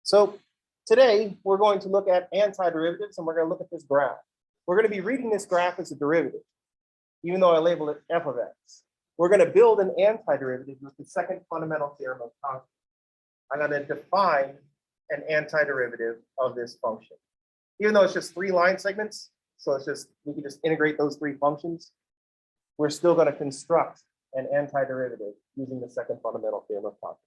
So today we're going to look at antiderivatives, and we're going to look at this graph. We're going to be reading this graph as a derivative, even though I label it f of x. We're going to build an antiderivative with the second fundamental theorem of calculus. I'm going to define an antiderivative of this function. Even though it's just 3 line segments, so it's just we can just integrate those 3 functions, we're still going to construct an antiderivative using the second fundamental theorem of calculus.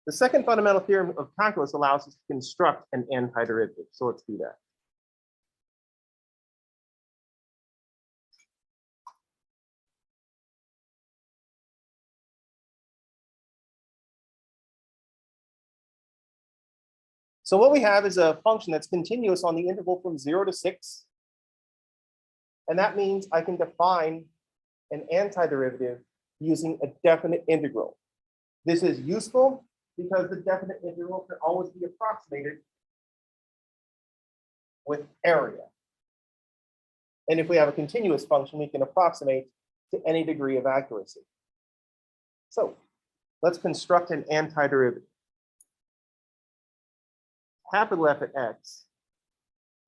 The second fundamental theorem of calculus allows us to construct an antiderivative. So let's do that. So what we have is a function that's continuous on the interval from 0 to 6. And that means I can define an antiderivative using a definite integral. This is useful because the definite integral can always be approximated with area. And if we have a continuous function, we can approximate to any degree of accuracy. So let's construct an antiderivative. Capital F at x,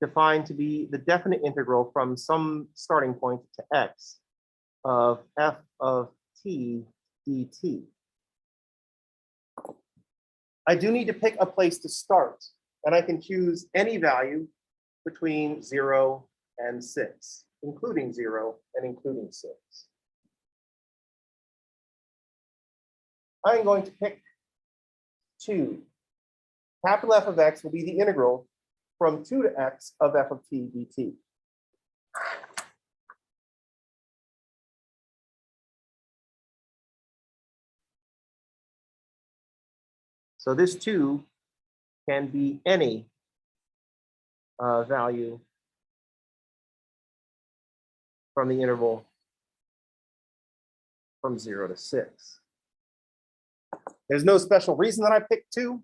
defined to be the definite integral from some starting point to x of f of t dt. I do need to pick a place to start, and I can choose any value between 0 and 6, including 0 and including 6. I'm going to pick 2. Capital F of x will be the integral from 2 to x of f of t dt. So this 2 can be any value from the interval from 0 to 6. There's no special reason that I picked 2.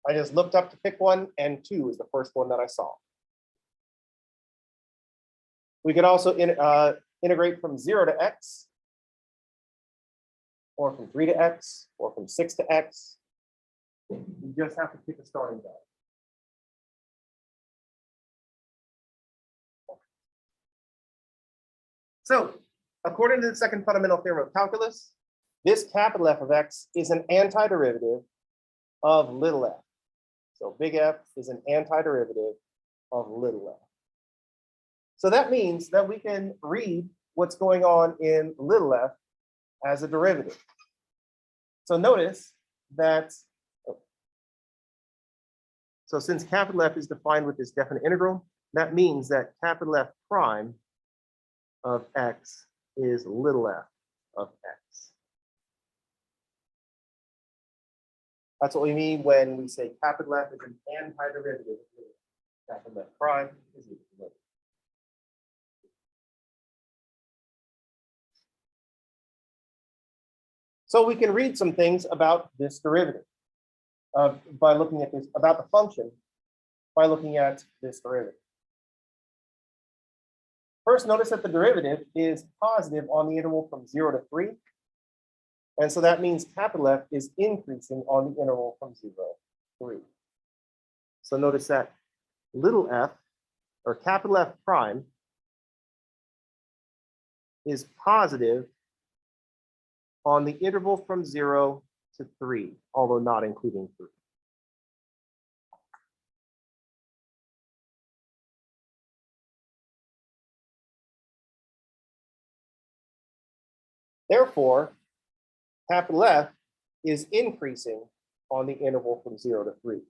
I just looked up to pick one, and 2 is the first one that I saw. We could also integrate from 0 to x, or from 3 to x, or from 6 to x. You just have to pick a starting value. So, according to the second fundamental theorem of calculus, this capital F of x is an antiderivative of little f. So big F is an antiderivative of little f. So that means that we can read what's going on in little f as a derivative. So notice that, so since capital F is defined with this definite integral, that means that capital F prime of x is little f of x. That's what we mean when we say capital F is an antiderivative. Capital F prime is equal to little. So we can read some things about this derivative by looking at this, about the function, by looking at this derivative. First, notice that the derivative is positive on the interval from 0 to 3. And so that means capital F is increasing on the interval from 0 to 3. So notice that little f, or capital F prime, is positive on the interval from 0 to 3, although not including 3. Therefore, capital F is increasing on the interval from 0 to 3.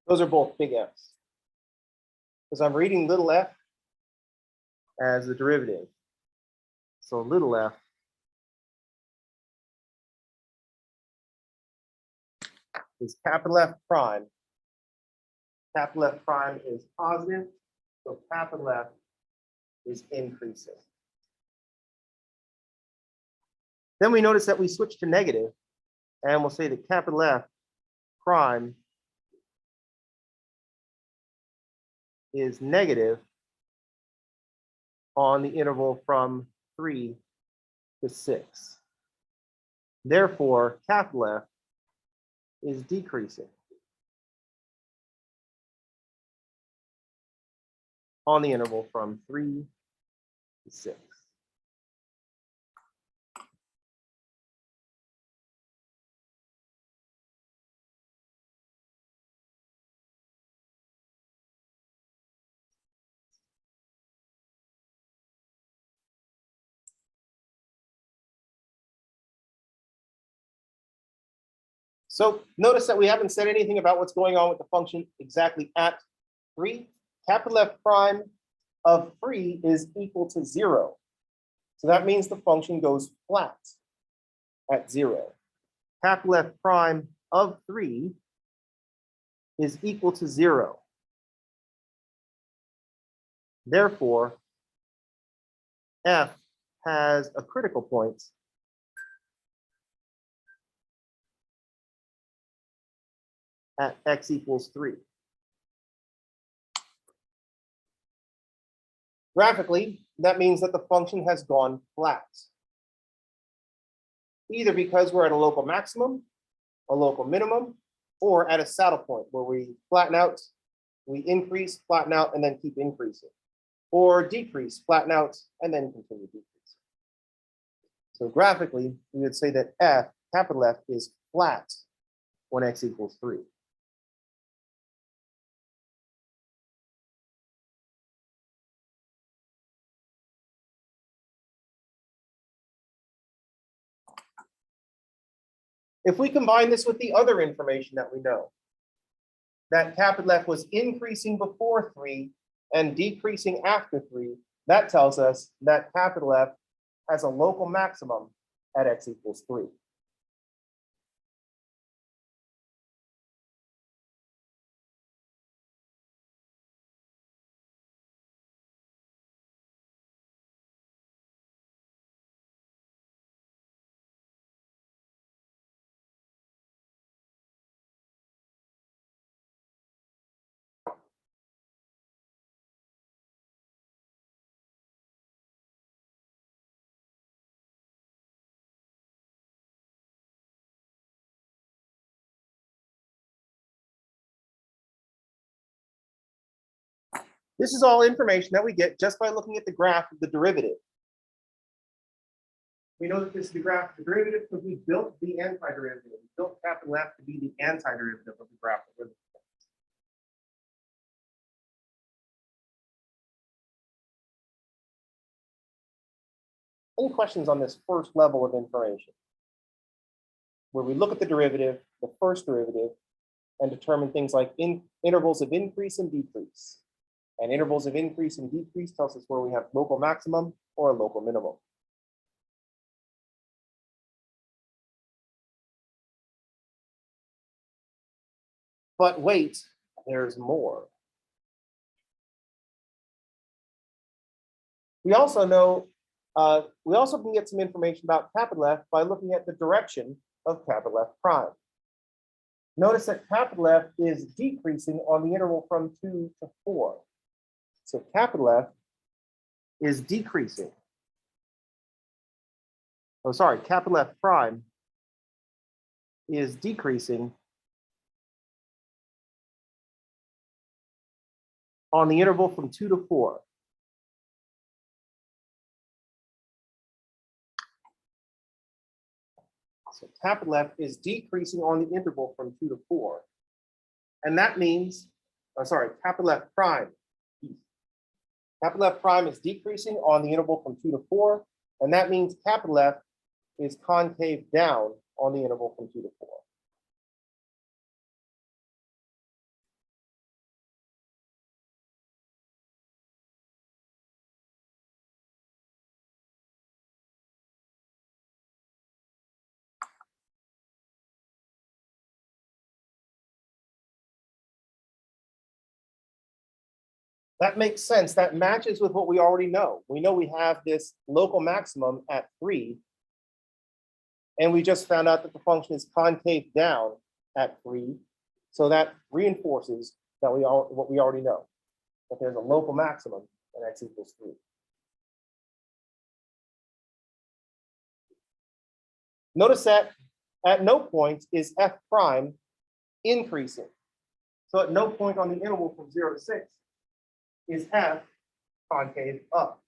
Those are both big F's. Because I'm reading little f as the derivative. So little f is capital F prime. Capital F prime is positive, so capital F is increasing. Then we notice that we switch to negative, and we'll say that capital F prime is negative on the interval from 3 to 6. Therefore, capital F is decreasing on the interval from 3 to 6. So notice that we haven't said anything about what's going on with the function exactly at 3. Capital F prime of 3 is equal to 0. So that means the function goes flat at 0. Capital F prime of 3 is equal to 0. Therefore, F has a critical point at x equals 3. Graphically, that means that the function has gone flat, either because we're at a local maximum, a local minimum, or at a saddle point where we flatten out, we increase, flatten out, and then keep increasing, or decrease, flatten out, and then continue decreasing. So graphically, we would say that F, capital F, is flat when x equals 3. If we combine this with the other information that we know, that capital F was increasing before 3 and decreasing after 3, that tells us that capital F has a local maximum at x equals 3. This is all information that we get just by looking at the graph of the derivative. We know that this is the graph of the derivative because we built the antiderivative. We built capital F to be the antiderivative of the graph of the derivative. Any questions on this first level of information, where we look at the derivative, the first derivative, and determine things like intervals of increase and decrease? And intervals of increase and decrease tells us where we have local maximum or a local minimum. But wait, there's more. We also know, we also can get some information about capital F by looking at the direction of capital F prime. Notice that capital F is decreasing on the interval from 2 to 4. So capital F is decreasing. Oh, sorry, capital F prime is decreasing on the interval from 2 to 4. So capital F is decreasing on the interval from 2 to 4. And that means, capital F prime. Capital F prime is decreasing on the interval from 2 to 4. And that means capital F is concave down on the interval from 2 to 4. That makes sense. That matches with what we already know. We know we have this local maximum at 3 And we just found out that the function is concave down at 3. So that reinforces that what we already know, that there's a local maximum and x equals 3. Notice that at no point is f prime increasing. So at no point on the interval from 0 to 6 is f concave up.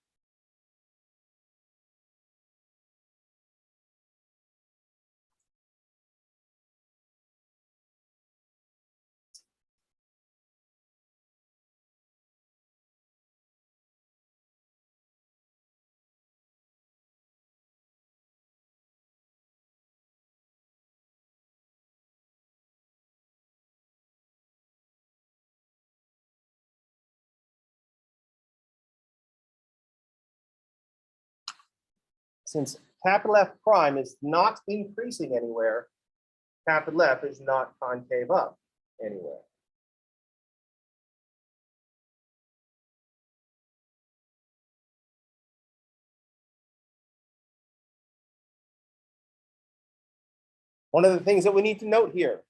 Since capital F prime is not increasing anywhere, capital F is not concave up anywhere. One of the things that we need to note here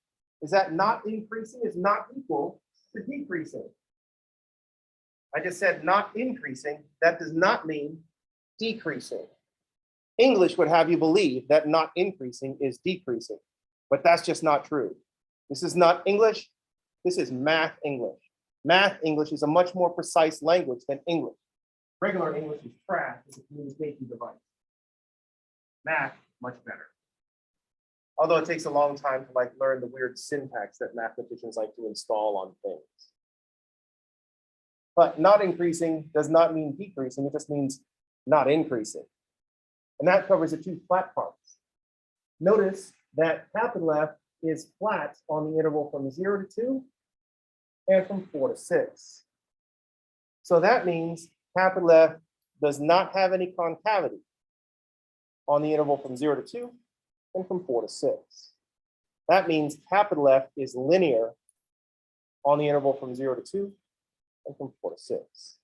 is that not increasing is not equal to decreasing. I just said not increasing. That does not mean decreasing. English would have you believe that not increasing is decreasing, but that's just not true. This is not English. This is math English. Math English is a much more precise language than English. Regular English is trash as a communication device. Math, much better. Although it takes a long time to learn the weird syntax that mathematicians like to install on things. But not increasing does not mean decreasing. It just means not increasing. And that covers the two flat parts. Notice that capital F is flat on the interval from 0 to 2 and from 4 to 6. So that means capital F does not have any concavity on the interval from 0 to 2 and from 4 to 6. That means capital F is linear on the interval from 0 to 2 and from 4 to 6.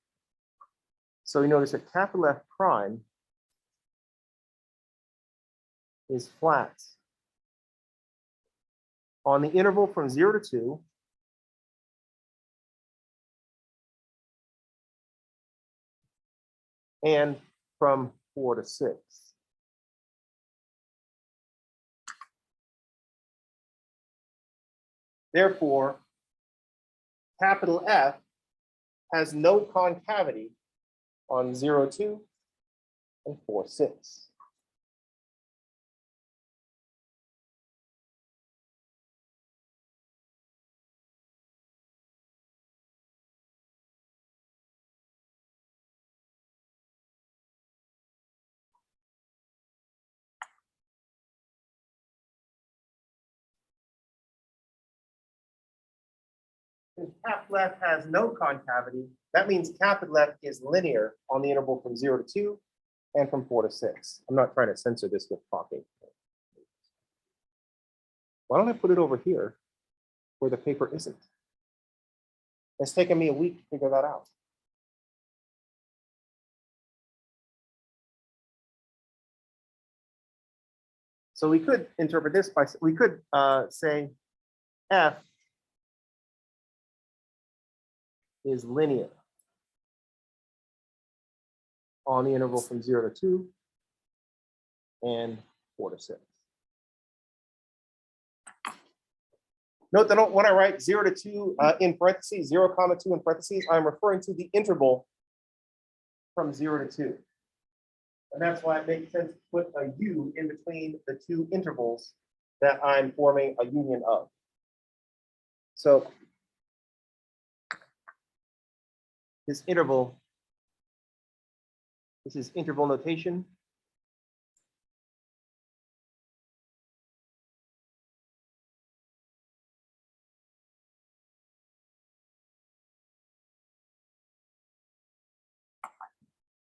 So you notice that capital F prime is flat on the interval from 0 to 2 and from 4 to 6. Therefore, capital F has no concavity on 0, 2 and 4, 6. If capital F has no concavity, that means capital F is linear on the interval from 0 to 2 and from 4 to 6. I'm not trying to censor this with talking. Why don't I put it over here where the paper isn't? It's taken me a week to figure that out. So we could interpret this by, we could say F is linear on the interval from 0 to 2 and 4 to 6. Note that when I write 0 to 2 in parentheses, 0, 2 in parentheses, I'm referring to the interval from 0 to 2. And that's why it makes sense to put a U in between the two intervals that I'm forming a union of. So this interval, this is interval notation.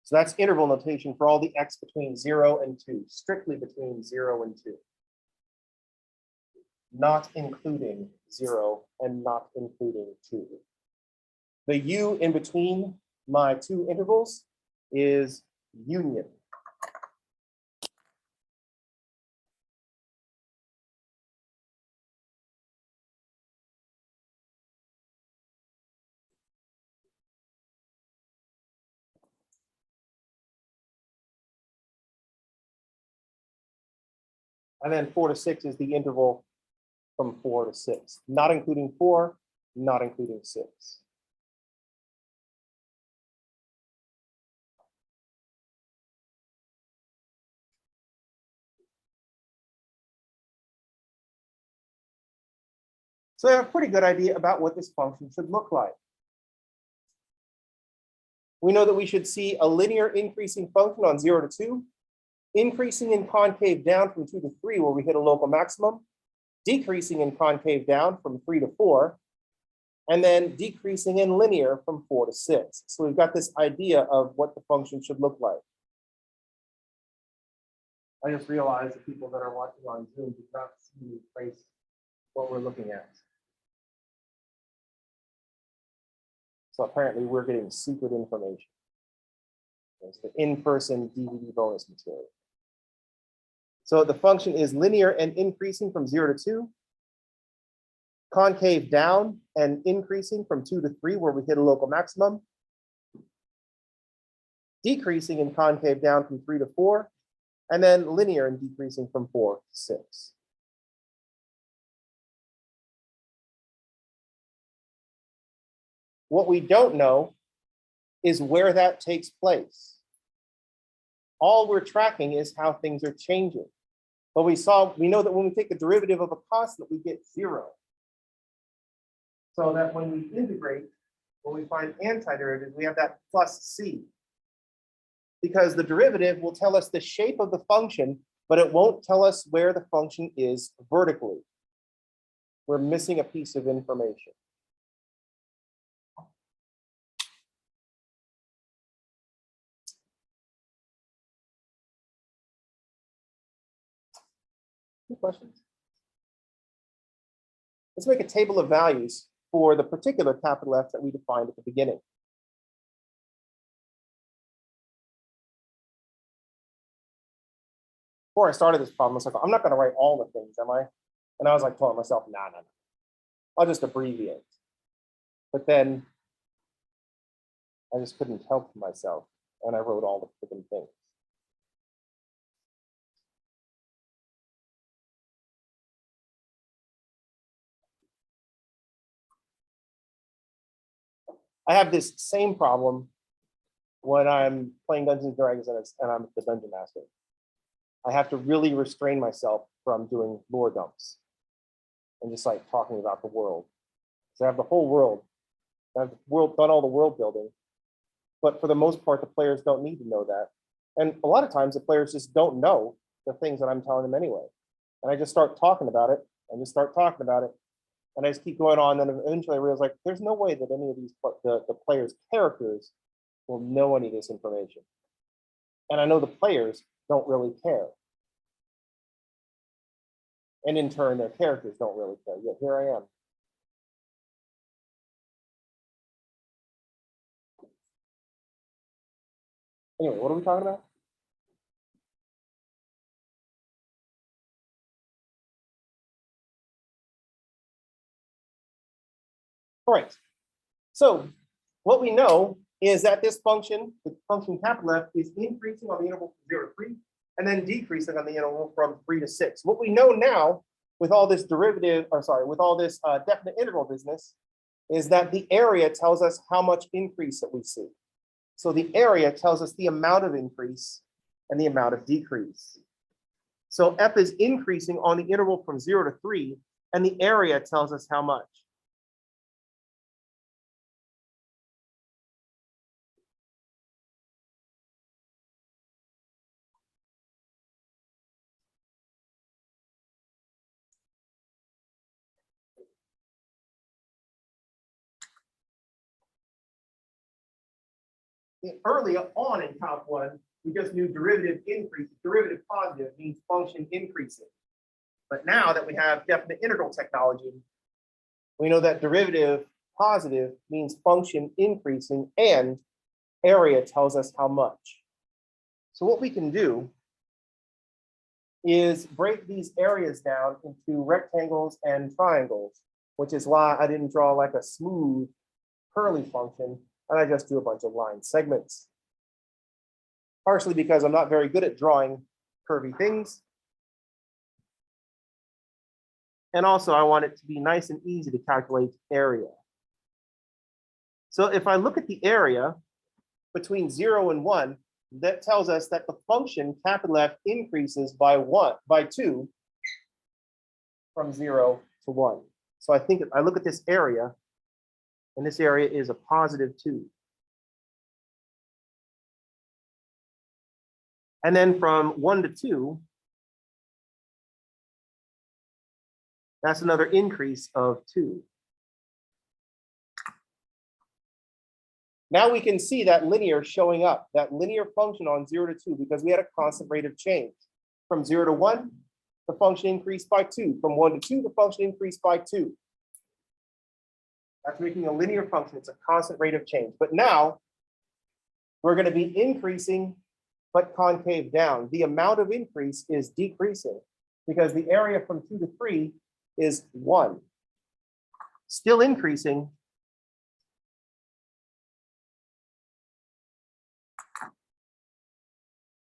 So that's interval notation for all the x between 0 and 2, strictly between 0 and 2. Not including 0 and not including 2. The U in between my two intervals is union. And then 4 to 6 is the interval from 4 to 6, not including 4, not including 6. So I have a pretty good idea about what this function should look like. We know that we should see a linear increasing function on 0 to 2, increasing in concave down from 2 to 3 where we hit a local maximum, decreasing in concave down from 3 to 4, and then decreasing in linear from 4 to 6. So we've got this idea of what the function should look like. I just realized that people that are watching on Zoom did not see me trace what we're looking at. So apparently we're getting secret information. It's the in-person DVD bonus material. So the function is linear and increasing from 0 to 2, concave down and increasing from 2 to 3 where we hit a local maximum, decreasing in concave down from 3 to 4, and then linear and decreasing from 4 to 6. What we don't know is where that takes place. All we're tracking is how things are changing. But we know that when we take the derivative of a constant, we get 0. So that when we integrate, when we find antiderivative, we have that plus c. Because the derivative will tell us the shape of the function, but it won't tell us where the function is vertically. We're missing a piece of information. Any questions? Let's make a table of values for the particular capital F that we defined at the beginning. Before I started this problem, I was like, I'm not going to write all the things, am I? And I was like telling myself, no. I'll just abbreviate. But then I just couldn't help myself, and I wrote all the freaking things. I have this same problem when I'm playing Dungeons and Dragons and I'm the dungeon master. I have to really restrain myself from doing lore dumps and just like talking about the world. So I have the whole world. I've done all the world building, but for the most part, the players don't need to know that. And a lot of times the players just don't know the things that I'm telling them anyway. And I just start talking about it and just start talking about it. And I just keep going on. And then eventually I realize like, there's no way that any of these, the players' characters will know any of this information. And I know the players don't really care. And in turn, their characters don't really care. Yet here I am. Anyway, what are we talking about? All right. So what we know is that this function, the function capital F, is increasing on the interval from 0 to 3, and then decreasing on the interval from 3 to 6. What we know now with all this derivative, or sorry, with all this definite integral business, is that the area tells us how much increase that we see. So the area tells us the amount of increase and the amount of decrease. So F is increasing on the interval from 0 to 3, and the area tells us how much. Early on in Calc 1, we just knew derivative increase, derivative positive means function increasing. But now that we have definite integral technology, we know that derivative positive means function increasing and area tells us how much. So what we can do is break these areas down into rectangles and triangles, which is why I didn't draw like a smooth curly function, and I just do a bunch of line segments. Partially because I'm not very good at drawing curvy things, And also I want it to be nice and easy to calculate area. So if I look at the area between 0 and 1, that tells us that the function capital F increases by 2 from 0 to 1. So I think if I look at this area, and this area is a positive 2. And then from 1 to 2, that's another increase of 2. Now we can see that linear showing up, that linear function on 0 to 2, because we had a constant rate of change. From 0 to 1, the function increased by 2. From 1 to 2, the function increased by 2. That's making a linear function. It's a constant rate of change. But now we're going to be increasing, but concave down. The amount of increase is decreasing because the area from 2 to 3 is 1. Still increasing,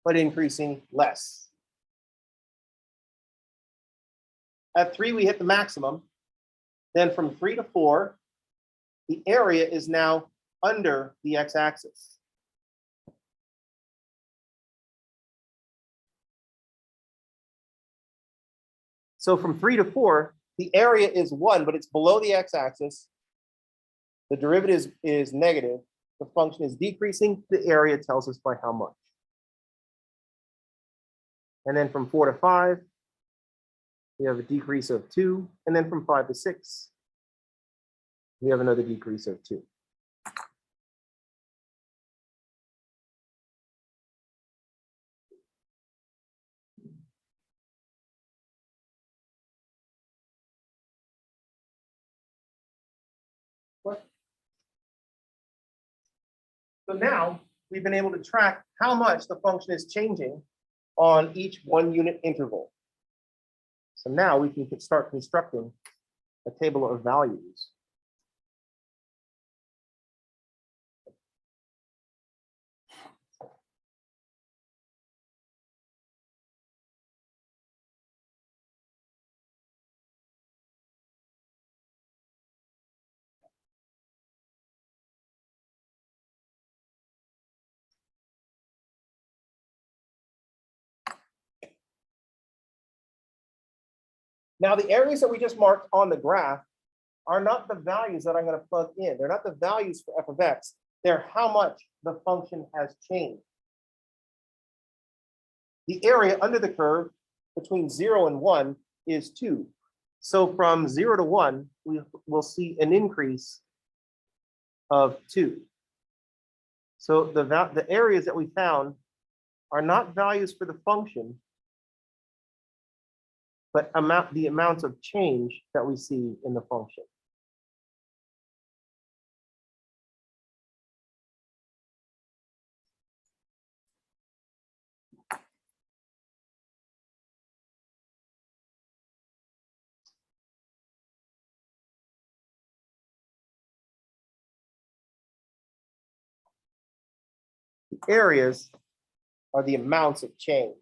but increasing less. At 3, we hit the maximum. Then from 3 to 4, the area is now under the x-axis. So from 3 to 4, the area is 1, but it's below the x-axis. The derivative is negative. The function is decreasing. The area tells us by how much. And then from 4 to 5, we have a decrease of 2. And then from 5 to 6, we have another decrease of 2. So now we've been able to track how much the function is changing on each 1 unit interval. So now we can start constructing a table of values. Now, the areas that we just marked on the graph are not the values that I'm going to plug in. They're not the values for f of x. They're how much the function has changed. The area under the curve between 0 and 1 is 2. So from 0 to 1, we will see an increase of 2. So the areas that we found are not values for the function, but the amounts of change that we see in the function. The areas are the amounts of change.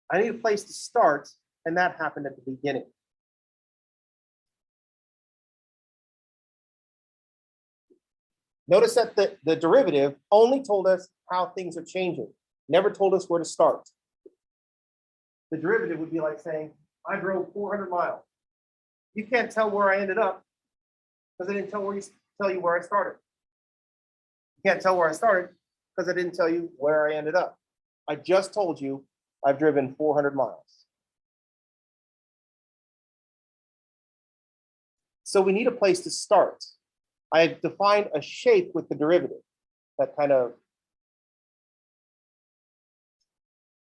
I need a place to start, and that happened at the beginning. Notice that the derivative only told us how things are changing, never told us where to start. The derivative would be like saying, I drove 400 miles. You can't tell where I ended up because I didn't tell you where I started. You can't tell where I started because I didn't tell you where I ended up. I just told you I've driven 400 miles. So we need a place to start. I've defined a shape with the derivative, that kind of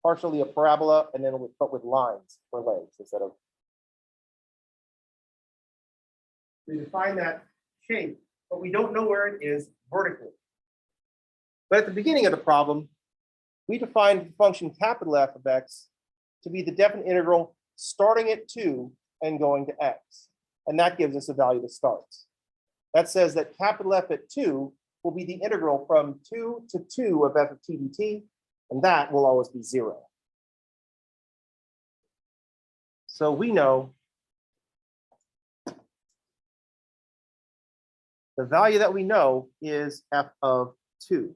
partially a parabola, and then but with lines for legs instead of. We define that shape, but we don't know where it is vertically. But at the beginning of the problem, we defined the function capital F of x to be the definite integral starting at 2 and going to x. And that gives us a value that starts. That says that capital F at 2 will be the integral from 2 to 2 of f of t dt, and that will always be 0. So we know the value that we know is f of 2.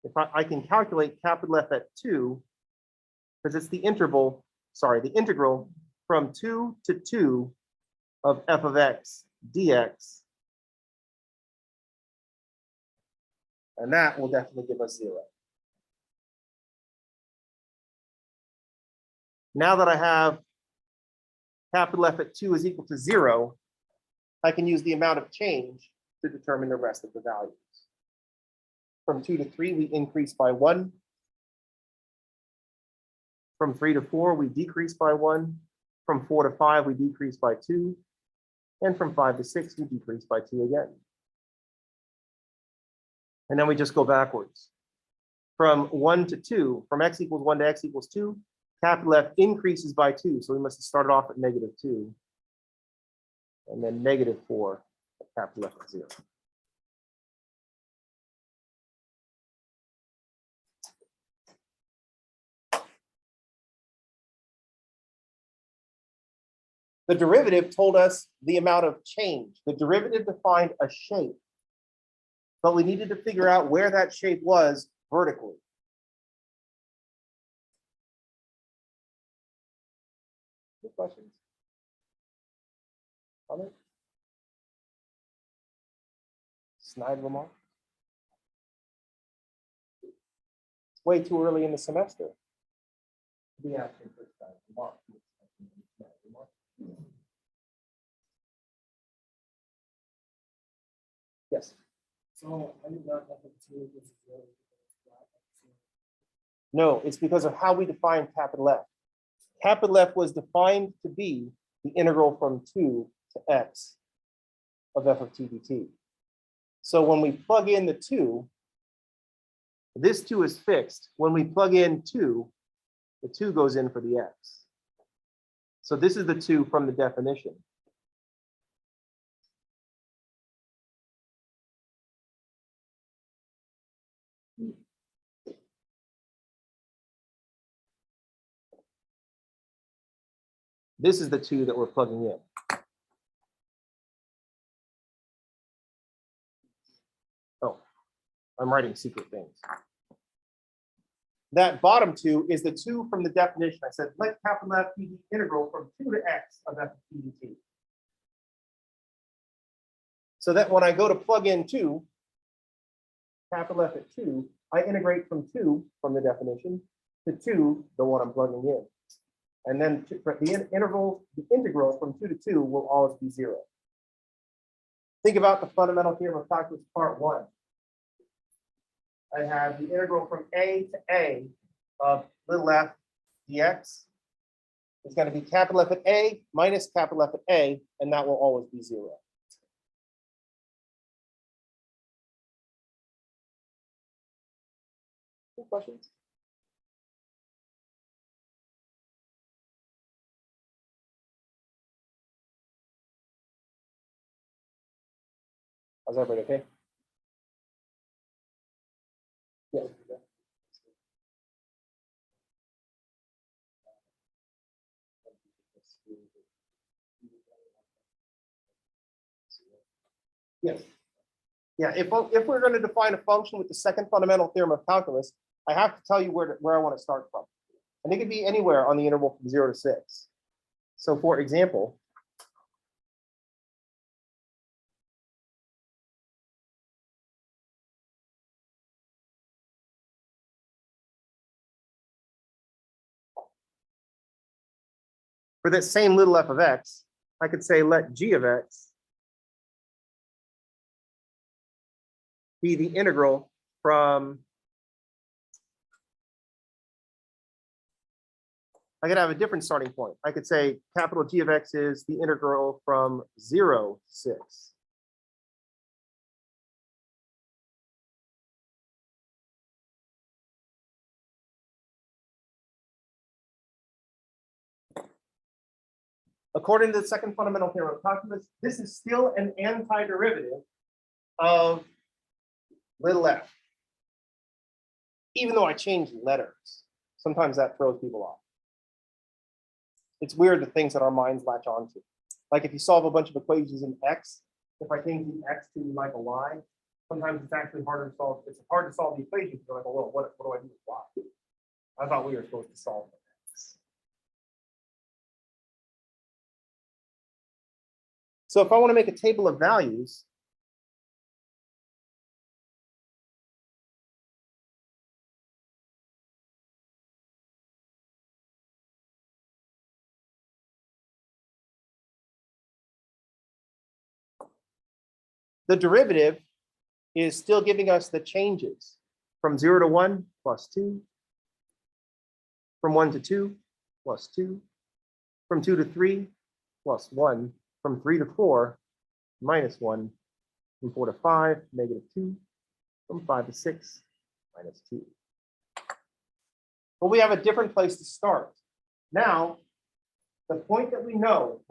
If I can calculate capital F at 2, because it's the integral from 2 to 2 of f of x dx. And that will definitely give us 0. Now that I have capital F at 2 is equal to 0, I can use the amount of change to determine the rest of the values. From 2 to 3, we increase by 1. From 3 to 4, we decrease by 1. From 4 to 5, we decrease by 2. And from 5 to 6, we decrease by 2 again. And then we just go backwards. From 1 to 2, from x equals 1 to x equals 2, capital F increases by 2. So we must have started off at -2. And then -4 at capital F at 0. The derivative told us the amount of change. The derivative defined a shape, but we needed to figure out where that shape was vertically. Any questions? Comments? Snide remark? It's way too early in the semester to be asking for snide remark. Yes. So I did not have to. No, it's because of how we define capital F. Capital F was defined to be the integral from 2 to x of f of t dt. So when we plug in the 2, this 2 is fixed. When we plug in 2, the 2 goes in for the x. So this is the 2 from the definition. This is the 2 that we're plugging in. Oh, I'm writing secret things. That bottom 2 is the 2 from the definition. I said, let capital F be the integral from 2 to x of f of t dt. So that when I go to plug in 2, capital F at 2, I integrate from 2 from the definition to 2, the one I'm plugging in. And then the integral from 2 to 2 will always be 0. Think about the fundamental theorem of calculus part 1. I have the integral from a to a of little f dx. It's going to be capital F at a minus capital F at a, and that will always be 0. Any questions? How's everybody okay? Yeah. Yes. Yeah, if we're going to define a function with the second fundamental theorem of calculus, I have to tell you where I want to start from. And it could be anywhere on the interval from 0 to 6. So for example, for this same little f of x, I could say let g of x be the integral from, I could have a different starting point. I could say capital G of x is the integral from 0 to 6. According to the second fundamental theorem of calculus, this is still an antiderivative of little f. Even though I changed letters, sometimes that throws people off. It's weird the things that our minds latch onto. Like if you solve a bunch of equations in x, if I change the x to like a y, sometimes it's actually harder to solve. It's hard to solve the equation because you're like, well, what do I do with y? I thought we were supposed to solve x. So if I want to make a table of values, the derivative is still giving us the changes from 0 to 1 plus 2, from 1 to 2 plus 2, from 2 to 3 plus 1, from 3 to 4 minus 1, from 4 to 5 negative 2, from 5 to 6 minus 2. But we have a different place to start. Now, the point that we know,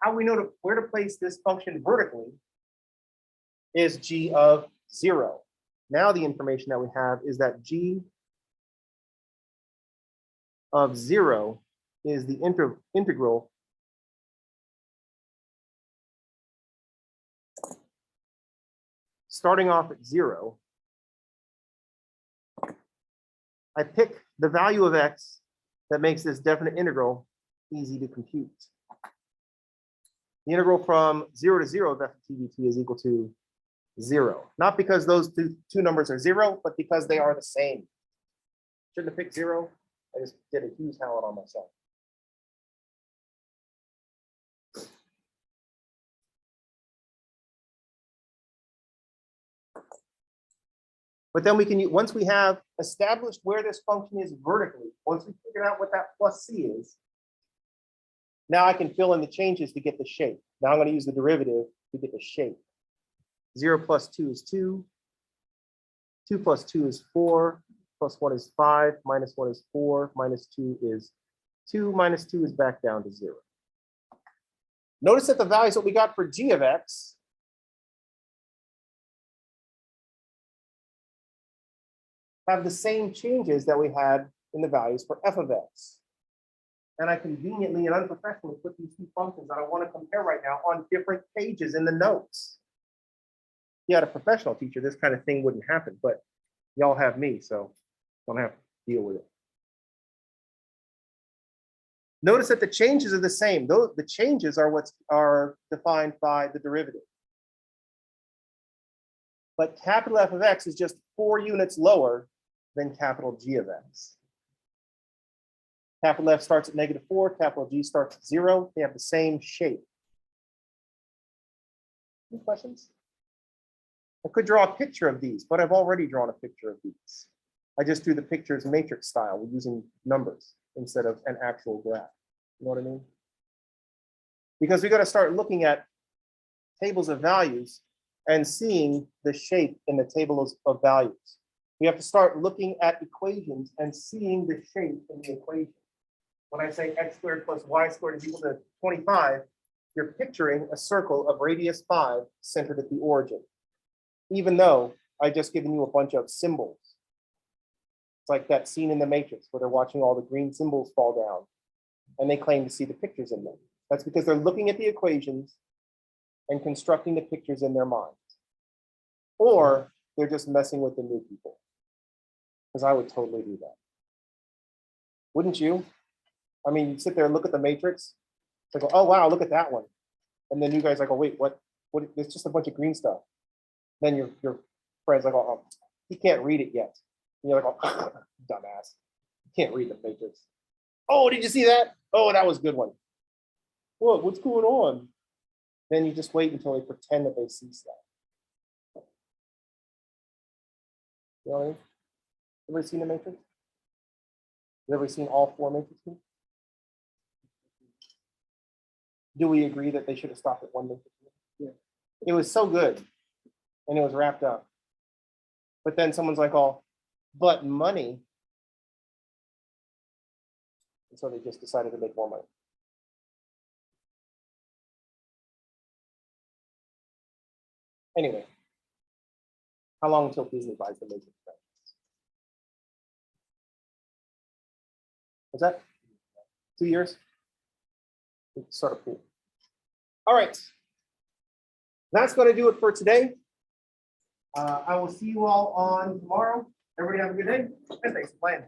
how we know where to place this function vertically is g of 0. Now the information that we have is that g of 0 is the integral starting off at 0. I pick the value of x that makes this definite integral easy to compute. The integral from 0 to 0 of f of t dt is equal to 0. Not because those two numbers are 0, but because they are the same. Shouldn't have picked 0. I just did a huge howling on myself. But then we can, once we have established where this function is vertically, once we figured out what that plus c is, now I can fill in the changes to get the shape. Now I'm going to use the derivative to get the shape. 0 plus 2 is 2. 2 plus 2 is 4. Plus 1 is 5. Minus 1 is 4. Minus 2 is 2. Minus 2 is back down to 0. Notice that the values that we got for g of x have the same changes that we had in the values for f of x. And I conveniently and unprofessionally put these two functions that I want to compare right now on different pages in the notes. If you had a professional teacher, this kind of thing wouldn't happen, but y'all have me, so don't have to deal with it. Notice that the changes are the same. The changes are what are defined by the derivative. But capital F of x is just 4 units lower than capital G of x. Capital F starts at -4, capital G starts at 0. They have the same shape. Any questions? I could draw a picture of these, but I've already drawn a picture of these. I just do the pictures matrix style. We're using numbers instead of an actual graph. You know what I mean? Because we got to start looking at tables of values and seeing the shape in the tables of values. We have to start looking at equations and seeing the shape in the equation. When I say x squared plus y squared is equal to 25, you're picturing a circle of radius 5 centered at the origin, even though I just given you a bunch of symbols. It's like that scene in the Matrix where they're watching all the green symbols fall down and they claim to see the pictures in them. That's because they're looking at the equations and constructing the pictures in their minds. Or they're just messing with the new people. Because I would totally do that. Wouldn't you? I mean, you sit there and look at the Matrix. It's like, oh, wow, look at that one. And then you guys are like, oh, wait, what? It's just a bunch of green stuff. Then your friend's like, oh, he can't read it yet. And you're like, oh, dumbass. You can't read the Matrix. Oh, did you see that? Oh, that was a good one. What? What's going on? Then you just wait until they pretend that they see stuff. You know what I mean? Ever seen the Matrix? You ever seen all 4 Matrices? Do we agree that they should have stopped at 1 Matrix? Yeah. It was so good, and it was wrapped up. But then someone's like, oh, but money. And so they just decided to make more money. Anyway, How long until Disney buys the major franchise? What's that? 2 years? It's sort of cool. All right. That's going to do it for today. I will see you all on tomorrow. Everybody have a good day, and thanks for playing.